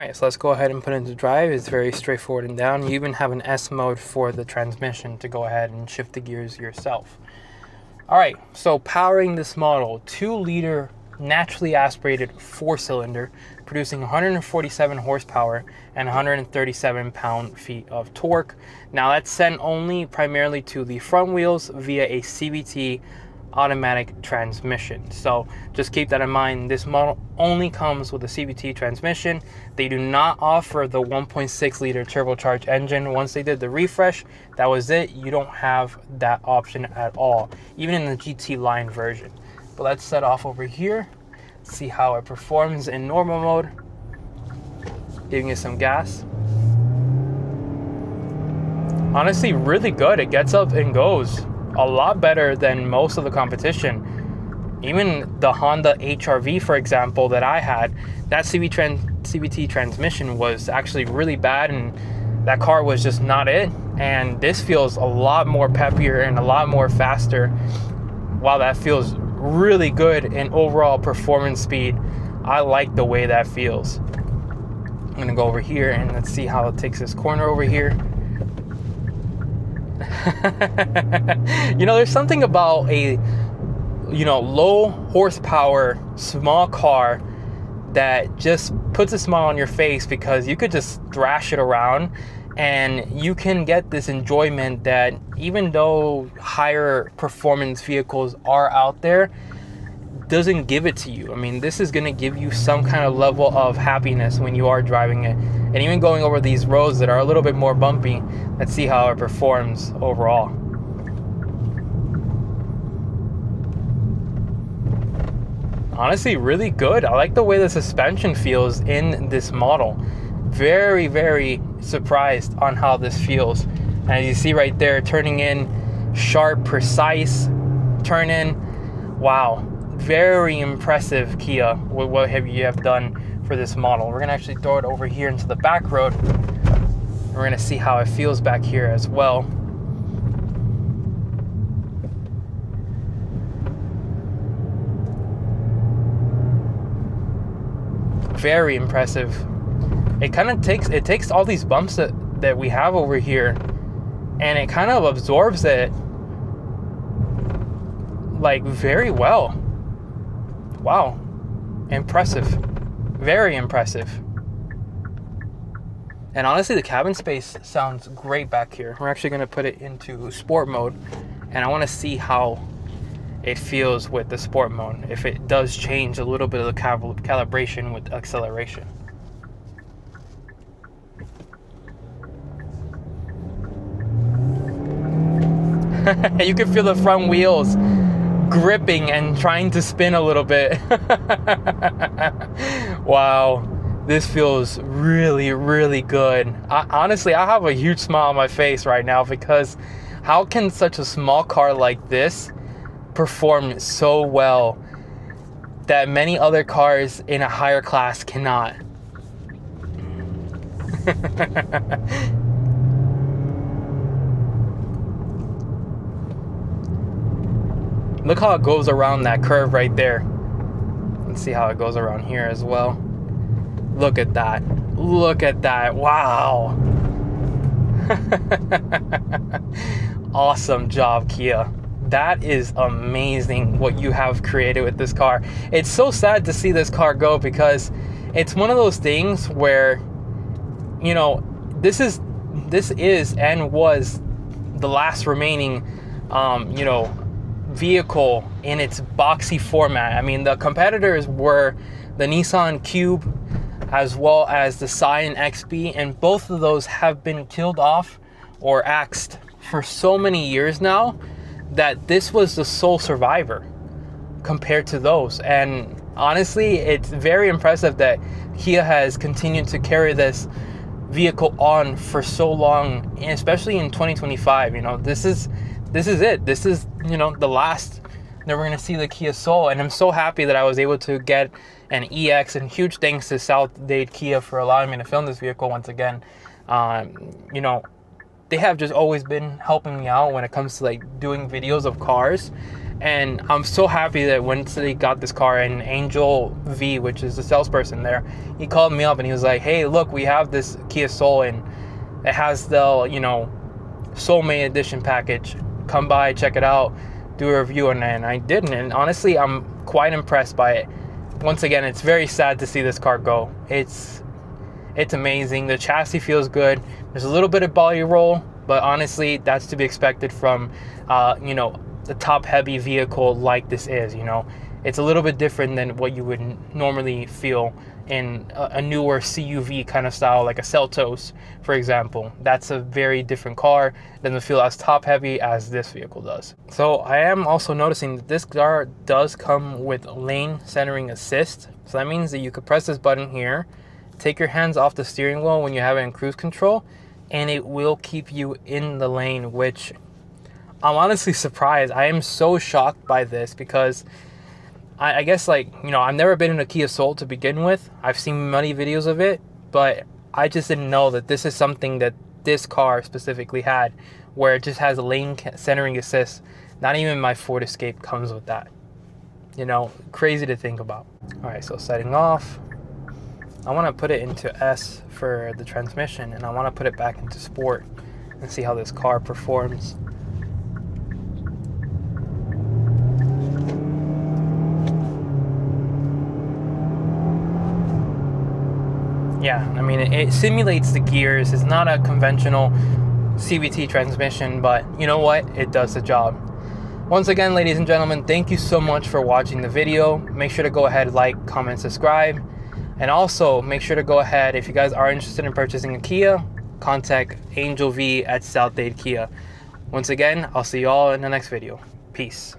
Alright, so let's go ahead and put it into drive. It's very straightforward and down. You even have an S mode for the transmission to go ahead and shift the gears yourself. Alright, so powering this model, 2-liter naturally aspirated 4-cylinder, producing 147 horsepower and 137 pound-feet of torque. Now that's sent only primarily to the front wheels via a CVT automatic transmission. So just keep that in mind. This model only comes with a CVT transmission. They do not offer the 1.6 liter turbocharged engine. Once they did the refresh, that was it. You don't have that option at all, even in the GT line version. But let's set off over here, see how it performs in normal mode. Giving it some gas. Honestly, really good. It gets up and goes a lot better than most of the competition. Even the Honda HR-V, for example, that I had, that CVT transmission was actually really bad, and that car was just not it. And this feels a lot more peppier and a lot more faster. Wow, that feels really good in overall performance speed. I like the way that feels. I'm gonna go over here and let's see how it takes this corner over here. You know, there's something about a low horsepower small car that just puts a smile on your face, because you could just thrash it around and you can get this enjoyment that, even though higher performance vehicles are out there, doesn't give it to you. I mean, this is going to give you some kind of level of happiness when you are driving it. And even going over these roads that are a little bit more bumpy, let's see how it performs overall. Honestly, really good. I like the way the suspension feels in this model. Very, very surprised on how this feels. And as you see right there, turning in, sharp, precise turn in. Wow. Very impressive, Kia, with what you have done for this model. We're gonna actually throw it over here into the back road. We're gonna see how it feels back here as well. Very impressive. It kind of takes all these bumps that we have over here, and it kind of absorbs it like very well. Wow, impressive, very impressive. And honestly, the cabin space sounds great back here. We're actually gonna put it into sport mode, and I wanna see how it feels with the sport mode, if it does change a little bit of the calibration with acceleration. You can feel the front wheels gripping and trying to spin a little bit. Wow, this feels really, really good. Honestly, I have a huge smile on my face right now, because how can such a small car like this perform so well that many other cars in a higher class cannot? Look how it goes around that curve right there. Let's see how it goes around here as well. Look at that. Look at that. Wow. Awesome job, Kia. That is amazing what you have created with this car. It's so sad to see this car go, because it's one of those things where, you know, this is and was the last remaining vehicle in its boxy format. I mean, the competitors were the Nissan Cube as well as the Scion XB, and both of those have been killed off or axed for so many years now that this was the sole survivor compared to those. And honestly, it's very impressive that Kia has continued to carry this vehicle on for so long, especially in 2025. You know, this is it. This is, you know, the last that we're going to see the Kia Soul. And I'm so happy that I was able to get an EX, and huge thanks to South Dade Kia for allowing me to film this vehicle once again. You know, they have just always been helping me out when it comes to like doing videos of cars. And I'm so happy that once they got this car, and Angel V, which is the salesperson there, he called me up and he was like, hey, look, we have this Kia Soul and it has the, you know, Soulmate edition package. Come by, check it out, do a review. And I did, and honestly, I'm quite impressed by it. Once again, it's very sad to see this car go. It's amazing. The chassis feels good. There's a little bit of body roll, but honestly, that's to be expected from, you know, a top heavy vehicle like this is. You know, it's a little bit different than what you would normally feel in a newer CUV kind of style, like a Seltos, for example. That's a very different car. It doesn't feel as top heavy as this vehicle does. So I am also noticing that this car does come with lane centering assist. So that means that you could press this button here, take your hands off the steering wheel when you have it in cruise control, and it will keep you in the lane, which I'm honestly surprised. I am so shocked by this because I guess, like, you know, I've never been in a Kia Soul to begin with. I've seen many videos of it, but I just didn't know that this is something that this car specifically had, where it just has a lane centering assist. Not even my Ford Escape comes with that. You know, crazy to think about. All right, so setting off. I want to put it into S for the transmission, and I want to put it back into sport and see how this car performs. Yeah, I mean, it simulates the gears. It's not a conventional CVT transmission, but you know what? It does the job. Once again, ladies and gentlemen, thank you so much for watching the video. Make sure to go ahead, like, comment, subscribe. And also, make sure to go ahead, if you guys are interested in purchasing a Kia, contact Angel V at South Dade Kia. Once again, I'll see you all in the next video. Peace.